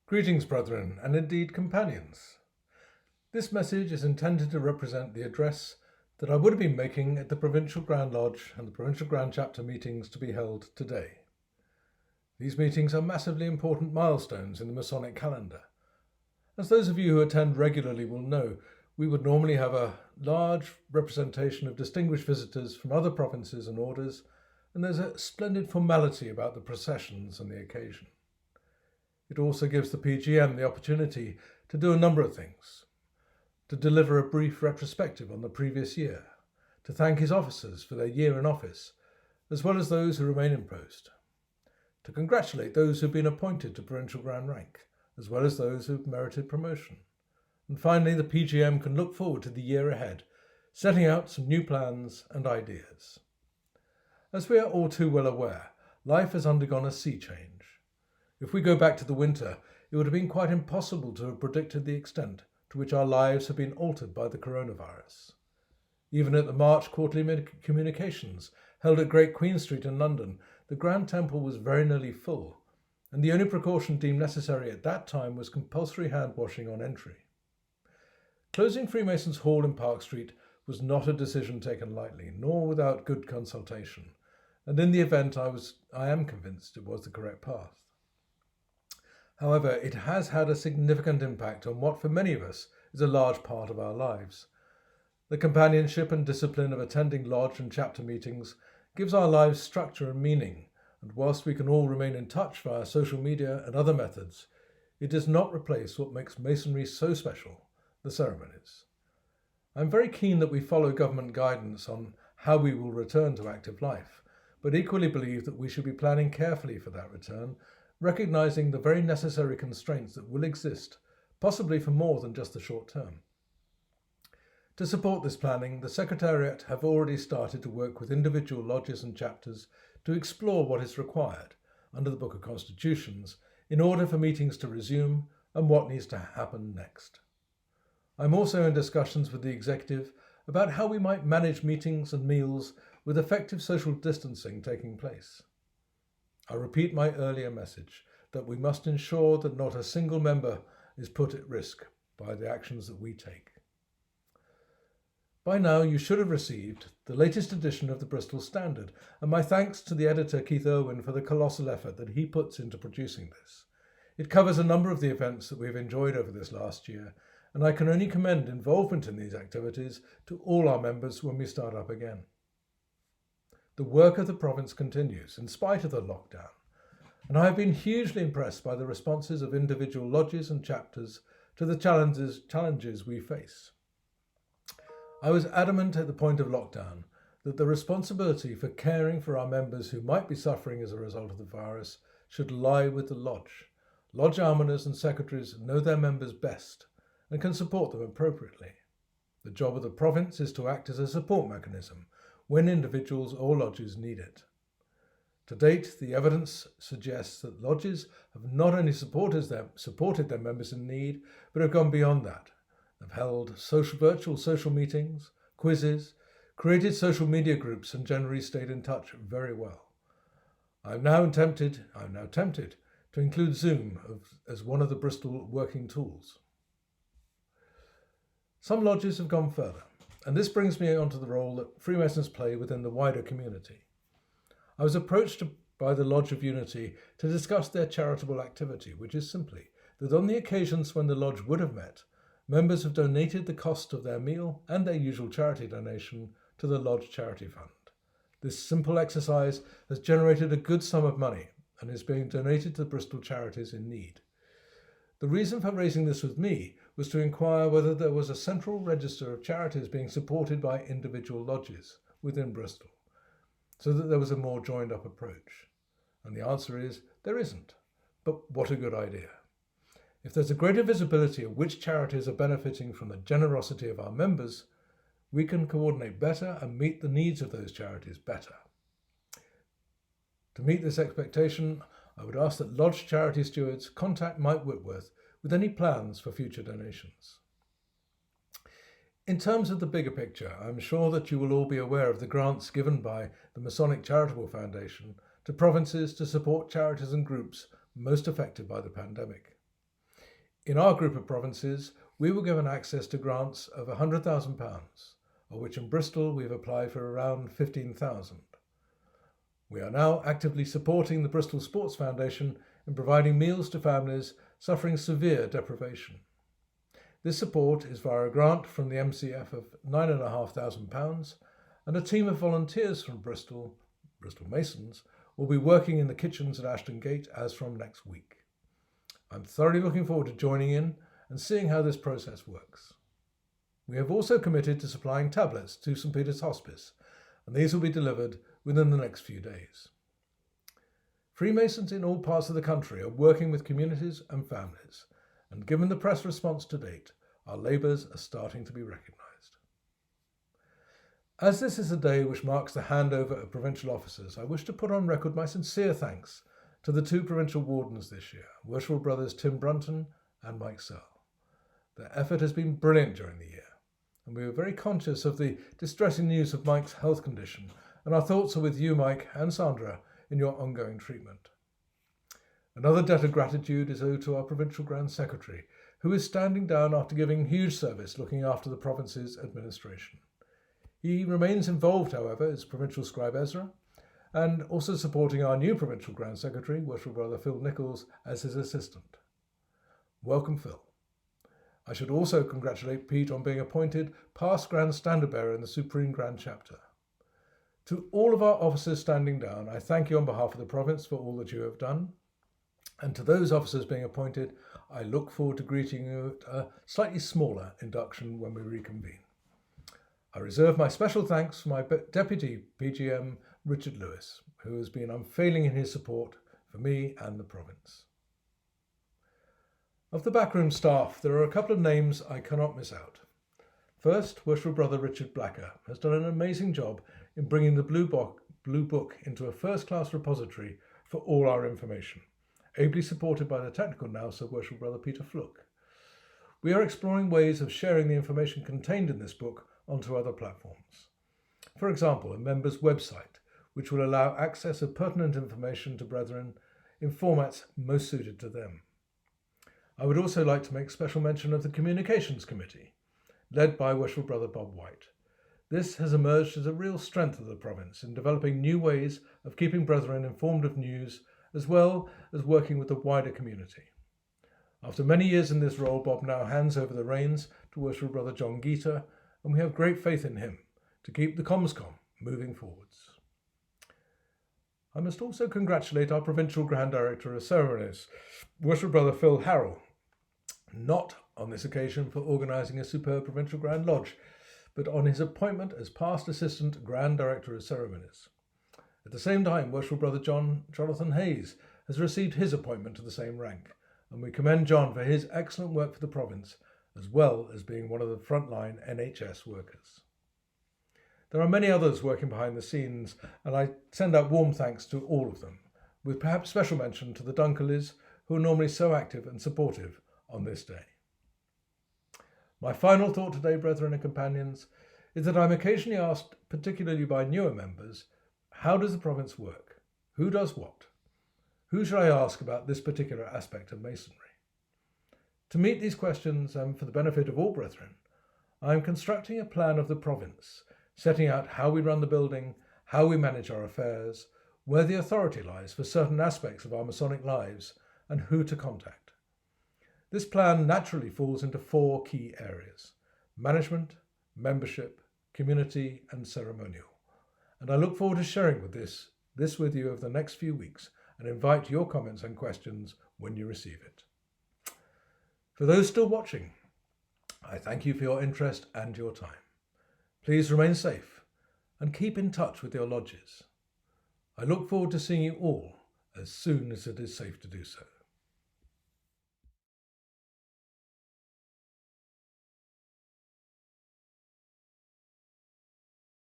Greetings, brethren, and indeed companions. This message is intended to represent the address that I would have been making at the Provincial Grand Lodge and the Provincial Grand Chapter meetings to be held today. These meetings are massively important milestones in the Masonic calendar. As those of you who attend regularly will know, we would normally have a large representation of distinguished visitors from other provinces and orders, and there's a splendid formality about the processions and the occasion. It also gives the PGM the opportunity to do a number of things. To deliver a brief retrospective on the previous year, to thank his officers for their year in office, as well as those who remain in post, to congratulate those who have been appointed to provincial grand rank, as well as those who have merited promotion. And finally, the PGM can look forward to the year ahead, setting out some new plans and ideas. As we are all too well aware, life has undergone a sea change. If we go back to the winter, it would have been quite impossible to have predicted the extent to which our lives have been altered by the coronavirus. Even at the March quarterly communications held at Great Queen Street in London, the Grand Temple was very nearly full, and the only precaution deemed necessary at that time was compulsory hand washing on entry. Closing Freemasons' Hall in Park Street was not a decision taken lightly, nor without good consultation, and in the event I am convinced it was the correct path. However, it has had a significant impact on what for many of us is a large part of our lives. The companionship and discipline of attending lodge and chapter meetings gives our lives structure and meaning, and whilst we can all remain in touch via social media and other methods, it does not replace what makes Masonry so special, the ceremonies. I'm very keen that we follow government guidance on how we will return to active life, but equally believe that we should be planning carefully for that return, recognising the very necessary constraints that will exist, possibly for more than just the short term. To support this planning, the Secretariat have already started to work with individual lodges and chapters to explore what is required, under the Book of Constitutions, in order for meetings to resume and what needs to happen next. I'm also in discussions with the Executive about how we might manage meetings and meals with effective social distancing taking place. I repeat my earlier message that we must ensure that not a single member is put at risk by the actions that we take. By now you should have received the latest edition of the Bristol Standard, and my thanks to the editor Keith Irwin for the colossal effort that he puts into producing this. It covers a number of the events that we have enjoyed over this last year, and I can only commend involvement in these activities to all our members when we start up again. The work of the province continues in spite of the lockdown, and I have been hugely impressed by the responses of individual lodges and chapters to the challenges we face. I was adamant at the point of lockdown that the responsibility for caring for our members who might be suffering as a result of the virus should lie with the lodge. Lodge almoners and secretaries know their members best and can support them appropriately. The job of the province is to act as a support mechanism when individuals or lodges need it. To date, the evidence suggests that lodges have not only supported their members in need, but have gone beyond that. They've held virtual social meetings, quizzes, created social media groups, and generally stayed in touch very well. I'm now tempted to include Zoom as one of the Bristol working tools. Some lodges have gone further, and this brings me on to the role that Freemasons play within the wider community. I was approached by the Lodge of Unity to discuss their charitable activity, which is simply that on the occasions when the lodge would have met, members have donated the cost of their meal and their usual charity donation to the Lodge Charity Fund. This simple exercise has generated a good sum of money and is being donated to Bristol charities in need. The reason for raising this with me was to inquire whether there was a central register of charities being supported by individual lodges within Bristol, so that there was a more joined up approach. And the answer is there isn't. But what a good idea. If there's a greater visibility of which charities are benefiting from the generosity of our members, we can coordinate better and meet the needs of those charities better. To meet this expectation, I would ask that Lodge charity stewards contact Mike Whitworth with any plans for future donations. In terms of the bigger picture, I'm sure that you will all be aware of the grants given by the Masonic Charitable Foundation to provinces to support charities and groups most affected by the pandemic. In our group of provinces, we were given access to grants of £100,000, of which in Bristol we've applied for around 15,000. We are now actively supporting the Bristol Sports Foundation in providing meals to families suffering severe deprivation. This support is via a grant from the MCF of £9,500, and a team of volunteers from Bristol Masons, will be working in the kitchens at Ashton Gate as from next week. I'm thoroughly looking forward to joining in and seeing how this process works. We have also committed to supplying tablets to St Peter's Hospice, and these will be delivered within the next few days. Freemasons in all parts of the country are working with communities and families, and given the press response to date, our labours are starting to be recognised. As this is a day which marks the handover of provincial officers, I wish to put on record my sincere thanks to the two provincial wardens this year, Worshipful Brothers Tim Brunton and Mike Searle. Their effort has been brilliant during the year, and we were very conscious of the distressing news of Mike's health condition, and our thoughts are with you, Mike and Sandra, in your ongoing treatment. Another debt of gratitude is owed to our Provincial Grand Secretary, who is standing down after giving huge service looking after the province's administration. He remains involved, however, as Provincial Scribe Ezra, and also supporting our new Provincial Grand Secretary, Worshipful Brother Phil Nichols, as his assistant. Welcome, Phil. I should also congratulate Pete on being appointed past Grand Standard Bearer in the Supreme Grand Chapter. To all of our officers standing down, I thank you on behalf of the province for all that you have done. And to those officers being appointed, I look forward to greeting you at a slightly smaller induction when we reconvene. I reserve my special thanks for my Deputy PGM, Richard Lewis, who has been unfailing in his support for me and the province. Of the backroom staff, there are a couple of names I cannot miss out. First, Worshipful Brother Richard Blacker has done an amazing job in bringing the Blue Book into a first-class repository for all our information, ably supported by the technical nous of Worshipful Brother Peter Fluck. We are exploring ways of sharing the information contained in this book onto other platforms. For example, a member's website, which will allow access of pertinent information to brethren in formats most suited to them. I would also like to make special mention of the Communications Committee, led by Worshipful Brother Bob White. This has emerged as a real strength of the province in developing new ways of keeping brethren informed of news, as well as working with the wider community. After many years in this role, Bob now hands over the reins to Worshipful Brother John Geeta, and we have great faith in him to keep the Comscom moving forwards. I must also congratulate our Provincial Grand Director of Ceremonies, Worshipful Brother Phil Harrell, not on this occasion for organising a superb Provincial Grand Lodge, but on his appointment as past Assistant Grand Director of Ceremonies. At the same time, Worshipful Brother Jonathan Hayes has received his appointment to the same rank, and we commend John for his excellent work for the province, as well as being one of the frontline NHS workers. There are many others working behind the scenes, and I send out warm thanks to all of them, with perhaps special mention to the Dunkerleys, who are normally so active and supportive on this day. My final thought today, brethren and companions, is that I'm occasionally asked, particularly by newer members, how does the province work? Who does what? Who should I ask about this particular aspect of Masonry? To meet these questions and for the benefit of all brethren, I am constructing a plan of the province, setting out how we run the building, how we manage our affairs, where the authority lies for certain aspects of our Masonic lives, and who to contact. This plan naturally falls into 4 key areas: management, membership, community, and ceremonial. And I look forward to sharing this with you over the next few weeks and invite your comments and questions when you receive it. For those still watching, I thank you for your interest and your time. Please remain safe and keep in touch with your lodges. I look forward to seeing you all as soon as it is safe to do so.